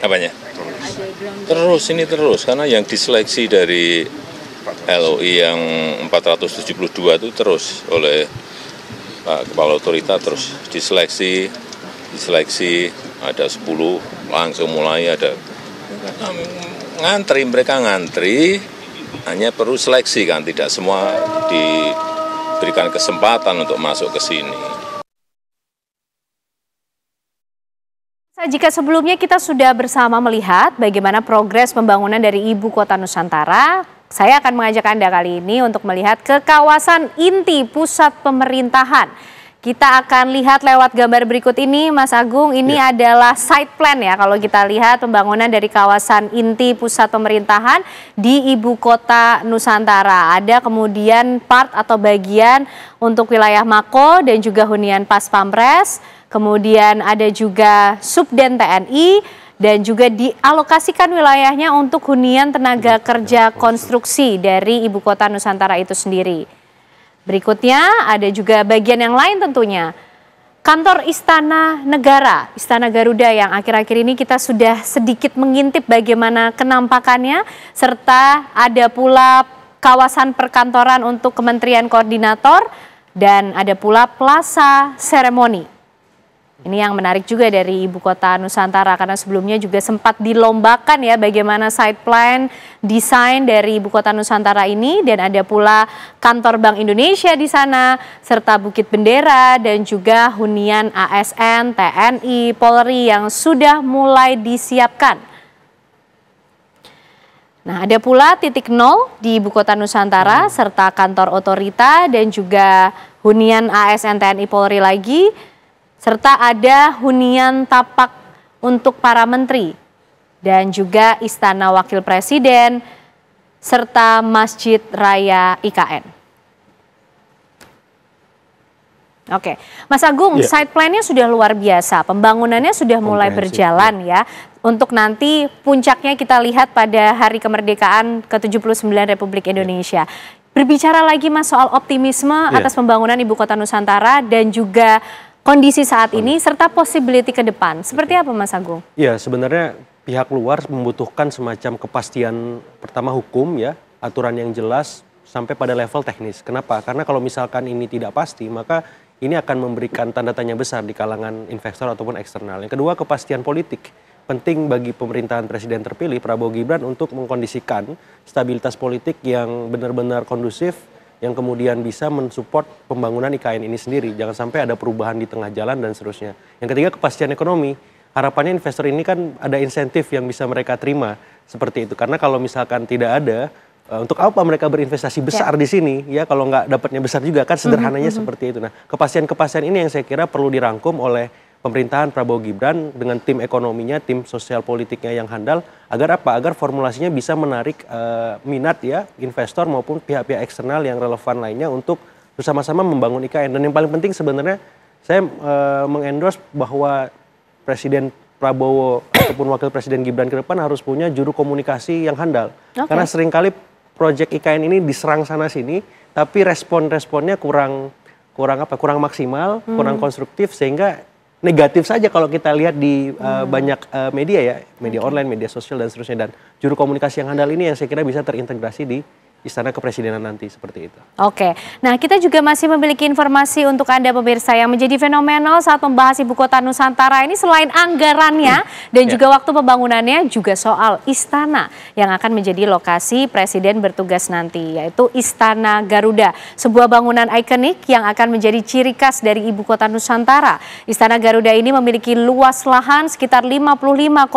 Apanya? Terus ini terus, karena yang diseleksi dari LOI yang 472 itu terus oleh Pak Kepala Otorita terus diseleksi, ada 10 langsung mulai ada mereka ngantri, hanya perlu seleksi kan, tidak semua diberikan kesempatan untuk masuk ke sini. Jika sebelumnya kita sudah bersama melihat bagaimana progres pembangunan dari Ibu Kota Nusantara, saya akan mengajak Anda kali ini untuk melihat ke kawasan inti pusat pemerintahan. Kita akan lihat lewat gambar berikut ini, Mas Agung, ini adalah site plan ya kalau kita lihat pembangunan dari kawasan inti pusat pemerintahan di Ibu Kota Nusantara. Ada kemudian part atau bagian untuk wilayah Mako dan juga hunian Pas Pampres. Kemudian ada juga Subden TNI dan juga dialokasikan wilayahnya untuk hunian tenaga kerja konstruksi dari Ibu Kota Nusantara itu sendiri. Berikutnya ada juga bagian yang lain tentunya. Kantor Istana Negara, Istana Garuda yang akhir-akhir ini kita sudah sedikit mengintip bagaimana kenampakannya. Serta ada pula kawasan perkantoran untuk Kementerian Koordinator dan ada pula Plaza Seremoni. Ini yang menarik juga dari Ibu Kota Nusantara karena sebelumnya juga sempat dilombakan ya bagaimana site plan desain dari Ibu Kota Nusantara ini, dan ada pula kantor Bank Indonesia di sana serta Bukit Bendera dan juga hunian ASN, TNI, Polri yang sudah mulai disiapkan. Nah, ada pula titik nol di Ibu Kota Nusantara serta kantor otorita dan juga hunian ASN, TNI, Polri lagi. Serta ada hunian tapak untuk para menteri dan juga Istana Wakil Presiden serta Masjid Raya IKN. Oke, Mas Agung, site plan-nya sudah luar biasa, pembangunannya sudah mulai berjalan ya. Untuk nanti puncaknya kita lihat pada Hari Kemerdekaan ke-79 Republik Indonesia. Berbicara lagi Mas soal optimisme atas pembangunan Ibu Kota Nusantara dan juga kondisi saat ini serta possibility ke depan. Seperti apa Mas Agung? Ya, sebenarnya pihak luar membutuhkan semacam kepastian pertama hukum ya, aturan yang jelas sampai pada level teknis. Kenapa? Karena kalau misalkan ini tidak pasti, maka ini akan memberikan tanda tanya besar di kalangan investor ataupun eksternal. Yang kedua, kepastian politik. Penting bagi pemerintahan presiden terpilih Prabowo Gibran untuk mengkondisikan stabilitas politik yang benar-benar kondusif, yang kemudian bisa mensupport pembangunan IKN ini sendiri. Jangan sampai ada perubahan di tengah jalan dan seterusnya. Yang ketiga, kepastian ekonomi. Harapannya investor ini kan ada insentif yang bisa mereka terima seperti itu. Karena kalau misalkan tidak ada, untuk apa mereka berinvestasi besar di sini? Ya, kalau nggak dapatnya besar juga kan sederhananya seperti itu. Nah, kepastian-kepastian ini yang saya kira perlu dirangkum oleh pemerintahan Prabowo Gibran dengan tim ekonominya, tim sosial politiknya yang handal, agar apa? Agar formulasinya bisa menarik minat ya investor maupun pihak-pihak eksternal yang relevan lainnya untuk bersama-sama membangun IKN. Dan yang paling penting sebenarnya saya mengendorse bahwa Presiden Prabowo ataupun Wakil Presiden Gibran ke depan harus punya juru komunikasi yang handal. Karena seringkali proyek IKN ini diserang sana-sini, tapi respon-responnya kurang maksimal, kurang konstruktif, sehingga negatif saja kalau kita lihat di banyak media ya, media online, media sosial dan seterusnya. Dan juru komunikasi yang handal ini yang saya kira bisa terintegrasi di Istana Kepresidenan nanti seperti itu. Oke, nah kita juga masih memiliki informasi untuk Anda pemirsa yang menjadi fenomenal saat membahas Ibu Kota Nusantara ini, selain anggarannya dan juga waktu pembangunannya, juga soal istana yang akan menjadi lokasi Presiden bertugas nanti, yaitu Istana Garuda. Sebuah bangunan ikonik yang akan menjadi ciri khas dari Ibu Kota Nusantara. Istana Garuda ini memiliki luas lahan sekitar 55,7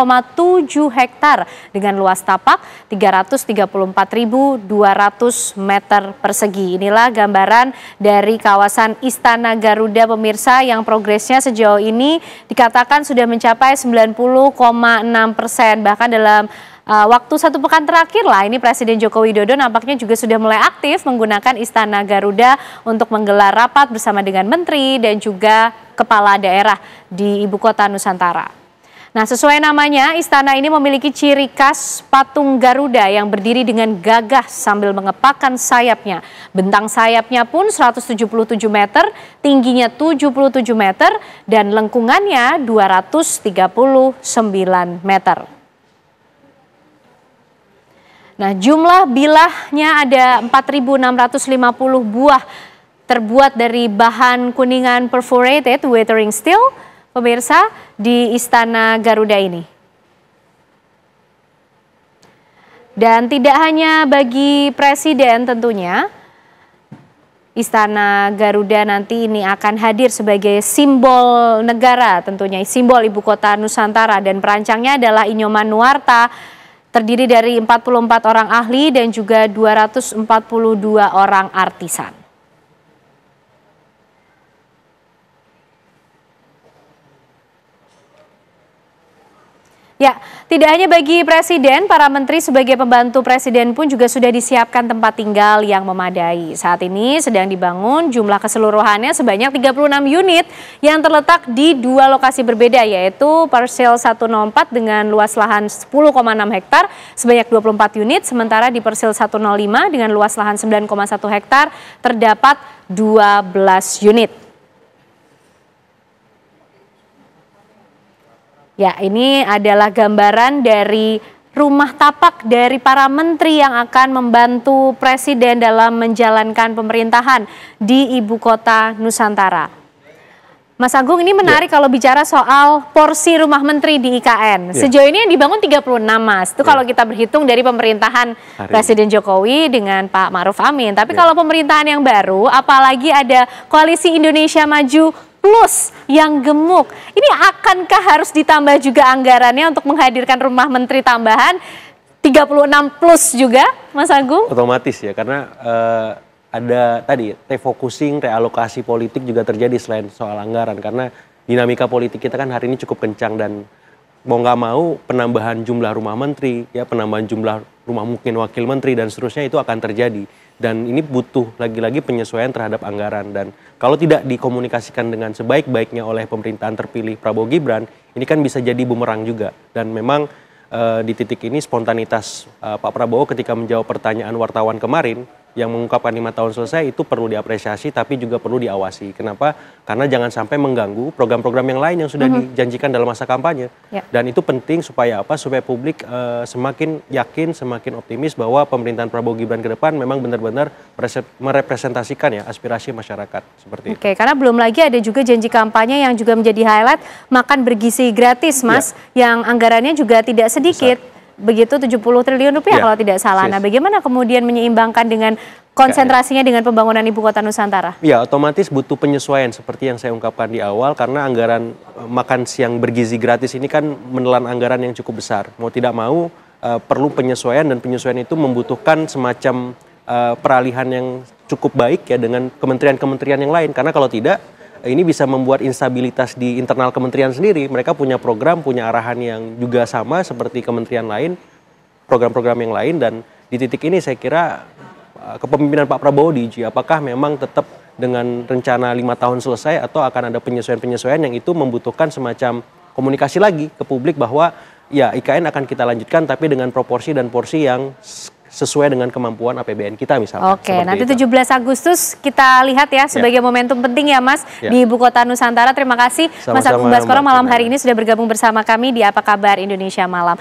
hektar dengan luas tapak 334.200 meter persegi. Inilah gambaran dari kawasan Istana Garuda pemirsa yang progresnya sejauh ini dikatakan sudah mencapai 90,6%. Bahkan dalam waktu satu pekan terakhir lah ini Presiden Joko Widodo nampaknya juga sudah mulai aktif menggunakan Istana Garuda untuk menggelar rapat bersama dengan menteri dan juga kepala daerah di Ibu Kota Nusantara. Nah, sesuai namanya, istana ini memiliki ciri khas patung Garuda yang berdiri dengan gagah sambil mengepakkan sayapnya. Bentang sayapnya pun 177 meter, tingginya 77 meter, dan lengkungannya 239 meter. Nah, jumlah bilahnya ada 4.650 buah terbuat dari bahan kuningan perforated weathering steel, pemirsa, di Istana Garuda ini. Dan tidak hanya bagi presiden tentunya, Istana Garuda nanti ini akan hadir sebagai simbol negara tentunya, simbol ibu kota Nusantara, dan perancangnya adalah Inyoman Nuarta, terdiri dari 44 orang ahli dan juga 242 orang artisan. Ya, tidak hanya bagi presiden, para menteri sebagai pembantu presiden pun juga sudah disiapkan tempat tinggal yang memadai. Saat ini sedang dibangun, jumlah keseluruhannya sebanyak 36 unit yang terletak di 2 lokasi berbeda, yaitu Persil 104 dengan luas lahan 10,6 hektar sebanyak 24 unit, sementara di Persil 105 dengan luas lahan 9,1 hektar terdapat 12 unit. Ya, ini adalah gambaran dari rumah tapak dari para menteri yang akan membantu presiden dalam menjalankan pemerintahan di ibu kota Nusantara. Mas Agung, ini menarik kalau bicara soal porsi rumah menteri di IKN. Sejauh ini yang dibangun 36, Mas. Itu kalau kita berhitung dari pemerintahan Presiden Jokowi dengan Pak Ma'ruf Amin. Tapi kalau pemerintahan yang baru, apalagi ada Koalisi Indonesia Maju Plus yang gemuk, ini akankah harus ditambah juga anggarannya untuk menghadirkan rumah menteri tambahan 36 plus juga, Mas Agung? Otomatis ya, karena ada tadi refocusing, realokasi politik juga terjadi selain soal anggaran, karena dinamika politik kita kan hari ini cukup kencang, dan mau nggak mau penambahan jumlah rumah menteri, ya penambahan jumlah rumah mungkin wakil menteri dan seterusnya itu akan terjadi. Dan ini butuh lagi-lagi penyesuaian terhadap anggaran, dan kalau tidak dikomunikasikan dengan sebaik-baiknya oleh pemerintahan terpilih Prabowo Gibran, ini kan bisa jadi bumerang juga. Dan memang di titik ini spontanitas Pak Prabowo ketika menjawab pertanyaan wartawan kemarin yang mengungkapkan 5 tahun selesai itu perlu diapresiasi, tapi juga perlu diawasi. Kenapa? Karena jangan sampai mengganggu program-program yang lain yang sudah dijanjikan dalam masa kampanye. Dan itu penting supaya apa? Supaya publik semakin yakin, semakin optimis bahwa pemerintahan Prabowo Gibran ke depan memang benar-benar merepresentasikan ya aspirasi masyarakat seperti itu. Oke, karena belum lagi ada juga janji kampanye yang juga menjadi highlight, makan bergizi gratis, Mas, yang anggarannya juga tidak sedikit. Besar. Begitu 70 triliun rupiah kalau tidak salah. Nah, bagaimana kemudian menyeimbangkan dengan konsentrasinya dengan pembangunan ibu kota Nusantara? Ya, otomatis butuh penyesuaian seperti yang saya ungkapkan di awal, karena anggaran makan siang bergizi gratis ini kan menelan anggaran yang cukup besar. Mau tidak mau perlu penyesuaian, dan penyesuaian itu membutuhkan semacam peralihan yang cukup baik ya dengan kementerian-kementerian yang lain, karena kalau tidak ini bisa membuat instabilitas di internal kementerian sendiri. Mereka punya program, punya arahan yang juga sama seperti kementerian lain, program-program yang lain, dan di titik ini saya kira kepemimpinan Pak Prabowo diuji. Apakah memang tetap dengan rencana 5 tahun selesai, atau akan ada penyesuaian-penyesuaian yang itu membutuhkan semacam komunikasi lagi ke publik bahwa ya IKN akan kita lanjutkan tapi dengan proporsi dan porsi yang sesuai dengan kemampuan APBN kita misalnya. Oke, nanti 17 Agustus kita lihat ya sebagai momentum penting ya, Mas, di ibu kota Nusantara. Terima kasih Mas Agung Baskoro malam hari ini sudah bergabung bersama kami di Apa Kabar Indonesia Malam.